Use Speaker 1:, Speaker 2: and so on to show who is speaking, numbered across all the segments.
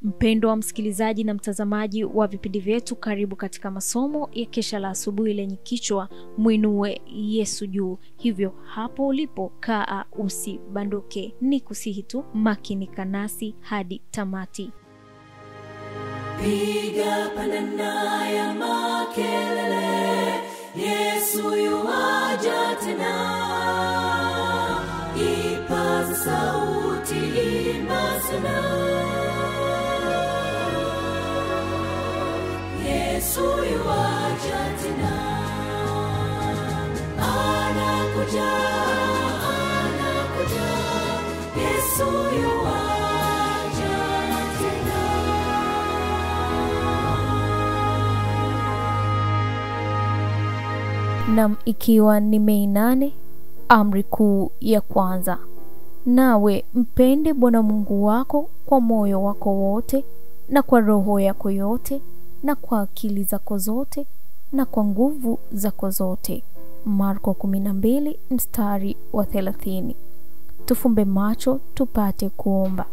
Speaker 1: Mpendo wa msikilizaji na mtazamaji wa vipindi vyetu, karibu katika masomo ya kesha la asubuhi lenye kichwa Muinue Yesu juu. Hivyo hapo ulipo kaa usibanduke, ni kusihi tu makinika nasi hadi tamati.
Speaker 2: Piga panana ya makelele, Yesu yuaja tena. Ipaza sauti, imba sana. Yesu yuaja tena. Anakuja, anakuja. Yesu yuaja tena.
Speaker 1: Nam, ikiwa ni Mei 8, amri kuu ya kwanza. Nawe mpende Bwana Mungu wako kwa moyo wako wote, na kwa roho yako yote, na kwa akili zako zote, na kwa nguvu zako zote. Marko 12 mstari wa 30. Tufumbe macho tupate kuomba.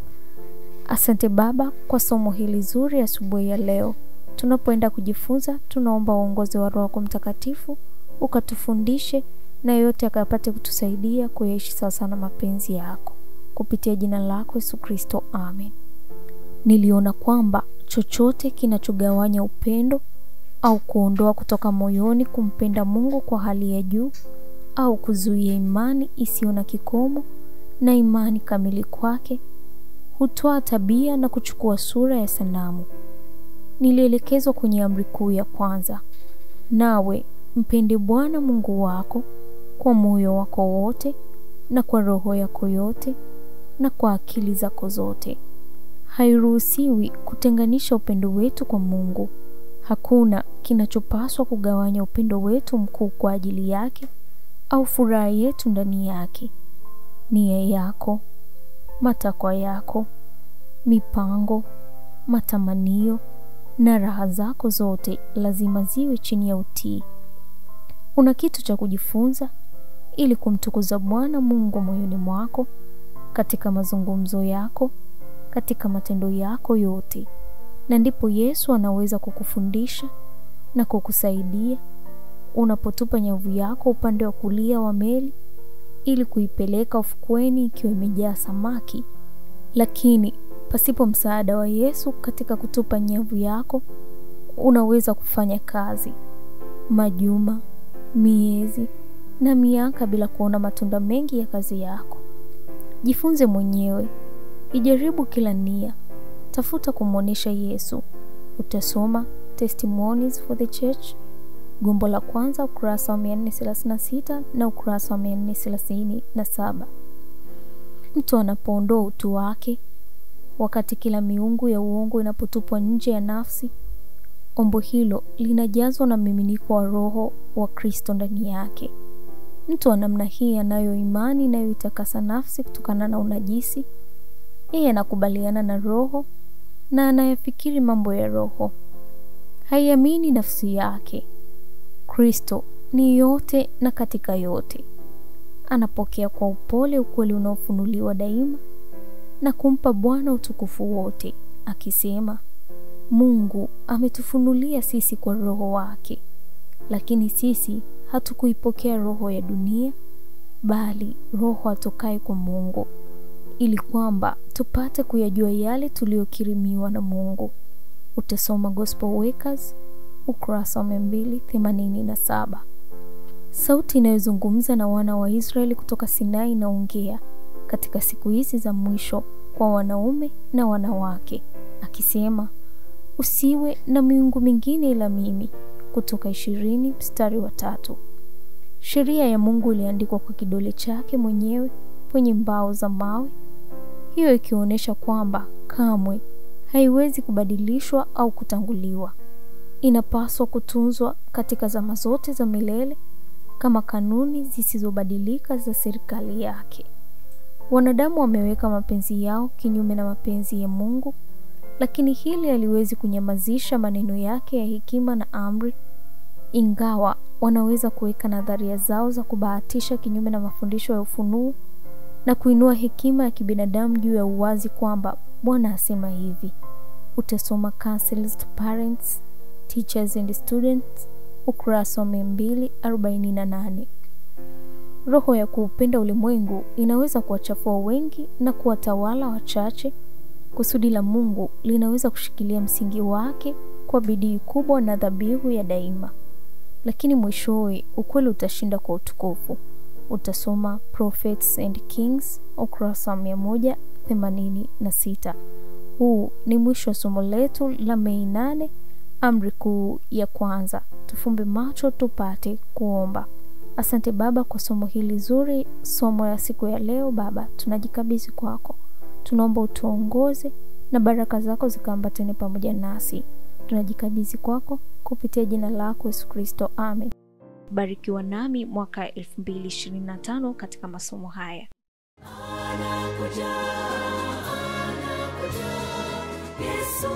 Speaker 1: Asante Baba kwa somo hili zuri asubuhi ya leo. Tunapoenda kujifunza, tunaomba uongozi wa Roho Mtakatifu ukatufundishe, na yote akapate kutusaidia kuyaishi sawa na mapenzi yako. Kupitia jina lako Yesu Kristo, amen. Niliona kwamba chochote kinachogawanya upendo au kuondoa kutoka moyoni kumpenda Mungu kwa hali ya juu, au kuzuia imani isiyo na kikomo na imani kamili kwake, hutoa tabia na kuchukua sura ya sanamu. Nilielekezwa kwenye amri kuu ya kwanza. Nawe mpende Bwana Mungu wako kwa moyo wako wote, na kwa roho yako yote, na kwa akili zako zote. Hairuhusiwi kutenganisha upendo wetu kwa Mungu. Hakuna kinachopaswa kugawanya upendo wetu mkuu kwa ajili yake au furaha yetu ndani yake. Nia yako, matakwa yako, mipango, matamanio na raha zako zote lazima ziwe chini ya utii. Una kitu cha kujifunza ili kumtukuza Bwana Mungu moyoni mwako, katika mazungumzo yako, katika matendo yako yote. Na ndipo Yesu anaweza kukufundisha na kukusaidia unapotupa nyavu yako upande wa kulia wa meli ili kuipeleka ufukweni ikiwa imejaa samaki. Lakini pasipo msaada wa Yesu katika kutupa nyavu yako, unaweza kufanya kazi majuma, miezi na miaka bila kuona matunda mengi ya kazi yako. Jifunze mwenyewe, ijaribu kila nia, tafuta kumuonesha Yesu. Utasoma Testimonies for the Church, gombo la kwanza, ukurasa wa 436 na ukurasa wa 437. Mtu anapoondoa utu wake, wakati kila miungu ya uongo inapotupwa nje ya nafsi, ombo hilo linajazwa na miminiko wa Roho wa Kristo ndani yake. Mtu wa namna hii anayo imani inayoitakasa nafsi kutokana na unajisi. Yeye anakubaliana na Roho na anayafikiri mambo ya Roho. Haiamini nafsi yake. Kristo ni yote na katika yote. Anapokea kwa upole ukweli unaofunuliwa daima na kumpa Bwana utukufu wote, akisema, Mungu ametufunulia sisi kwa Roho wake, lakini sisi hatukuipokea roho ya dunia, bali Roho atokaye kwa Mungu, ili kwamba tupate kuyajua yale tuliyokirimiwa na Mungu. Utasoma Gospel Workers, ukurasa wa 287. Sauti inayozungumza na wana wa Israeli kutoka Sinai inaongea katika siku hizi za mwisho kwa wanaume na wanawake, akisema, usiwe na miungu mingine ila mimi. Kutoka 20 mstari wa 3. Sheria ya Mungu iliandikwa kwa kidole chake mwenyewe kwenye mbao za mawe, hiyo ikionyesha kwamba kamwe haiwezi kubadilishwa au kutanguliwa. Inapaswa kutunzwa katika zama zote za milele kama kanuni zisizobadilika za serikali yake. Wanadamu wameweka mapenzi yao kinyume na mapenzi ya Mungu, lakini hili haliwezi kunyamazisha maneno yake ya hekima na amri. Ingawa wanaweza kuweka nadharia zao za kubahatisha kinyume na mafundisho ya ufunuo na kuinua hekima ya kibinadamu juu ya uwazi kwamba Bwana asema hivi, utasoma Counsels to Parents, Teachers and Students, ukurasa wa 248. Roho ya kuupenda ulimwengu inaweza kuwachafua wengi na kuwatawala wachache. Kusudi la Mungu linaweza kushikilia msingi wake kwa bidii kubwa na dhabihu ya daima, lakini mwishowe ukweli utashinda kwa utukufu. Utasoma Prophets and Kings, ukurasa wa 186. Huu ni mwisho wa somo letu la Mei 8, amri kuu ya kwanza. Tufumbe macho tupate kuomba. Asante Baba kwa somo hili zuri, somo ya siku ya leo. Baba, tunajikabidhi kwako. Tunaomba utuongoze na baraka zako zikaambatane pamoja nasi. Tunajikabidhi kwako kupitia jina lako Yesu Kristo. Amen. Barikiwa nami mwaka 2025 katika masomo haya.
Speaker 2: Anakuja, Yesu